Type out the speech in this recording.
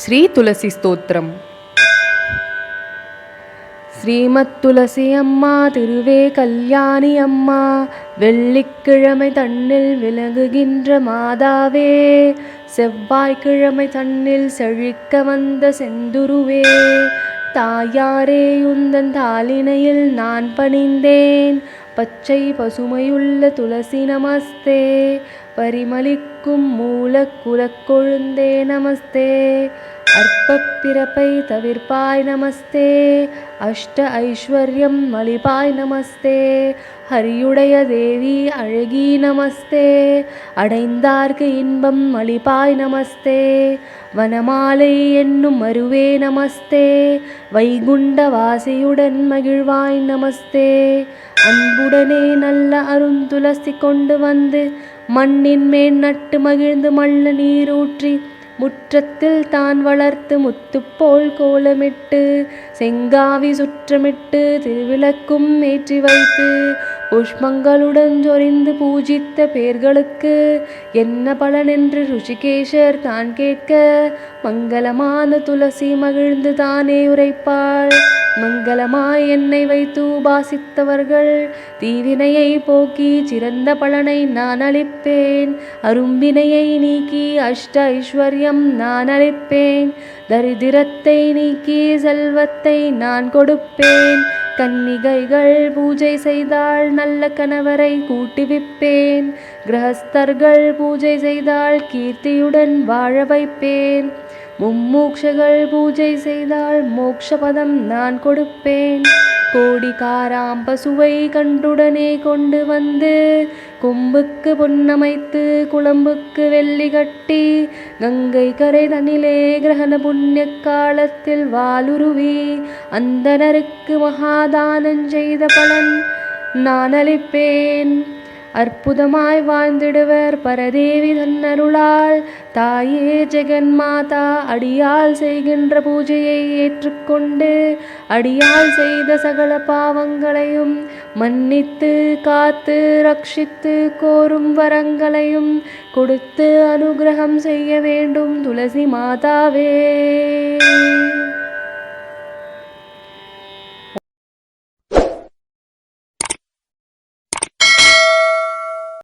ஸ்ரீ துளசி ஸ்தோத்திரம். ஸ்ரீமத் துளசி அம்மா திருவே கல்யாணி அம்மா, வெள்ளிக்கிழமை தன்னில் விளங்குகின்ற மாதாவே, செவ்வாய்க்கிழமை தன்னில் செழிக்க வந்த செந்துருவே, தாயாரே உந்தன் தாளினையில் நான் பணிந்தேன். பச்சை பசுமையுள்ள துளசி நமஸ்தே, பரிமளிக்கும் மூலக்குலக் கொழுந்தே நமஸ்தே, அற்பப் பிறப்பை தவிர்ப்பாய் நமஸ்தே, அஷ்ட ஐஸ்வர்யம் அளிப்பாய் நமஸ்தே, ஹரியுடைய தேவி அழகி நமஸ்தே, அடைந்தார்க்கு இன்பம் அளிப்பாய் நமஸ்தே, வனமாலை என்னும் அருவே நமஸ்தே, வைகுண்ட வாசியுடன் மகிழ்வாய் நமஸ்தே, அன்புடனே நல்ல அருந்துளசி கொண்டு வந்து மண்ணின் மேல் நட்டு மகிழ்ந்து மல்ல நீரூற்றி முற்றத்தில் தான் வளர்த்து முத்துப்போல் கோலமிட்டு செங்காவி சுற்றமிட்டு திருவிளக்கும் ஏற்றி வைத்து புஷ்பங்களுடன் சொரிந்து பூஜித்த பேர்களுக்கு என்ன பலன் என்று ருஷிகேஷர் தான் கேட்க, மங்களமான துளசி மகிழ்ந்து தானே உரைப்பாள். மங்களமாய் என்னை வைத்து உபாசித்தவர்கள் தீவினையை போக்கி சிறந்த பலனை நான் அளிப்பேன். அரும்பினையை நீக்கி அஷ்ட ஐஸ்வர்யம் நான் அளிப்பேன். தரித்திரத்தை நீக்கி செல்வத்தை நான் கொடுப்பேன். கன்னிகைகள் பூஜை செய்தால் நல்ல கணவரை கூட்டுவிப்பேன். கிரகஸ்தர்கள் பூஜை செய்தால் கீர்த்தியுடன் வாழ வைப்பேன். மும்மூக்ஷகள் பூஜை செய்தால் மோக்ஷபதம் நான் கொடுப்பேன். கோடிக்காராம் பசுவை கன்றுடனே கொண்டு வந்து கொம்புக்கு பொன்னமைத்து குளம்புக்கு வெள்ளி கட்டி கங்கை கரை தனிலே கிரகண புண்ணிய காலத்தில் வாலுருவி அந்தனருக்கு மகாதானம் செய்த பலன் நான் அளிப்பேன். அற்புதமாய் வாழ்ந்திடுவர் பரதேவி தன்னருளால். தாயே ஜெகன்மாதா அடியால் செய்கின்ற பூஜையை ஏற்றுக்கொண்டு அடியால் செய்த சகல பாவங்களையும் மன்னித்து காத்து ரட்சித்து கோரும் வரங்களையும் கொடுத்து அனுகிரகம் செய்ய வேண்டும் துளசி மாதாவே.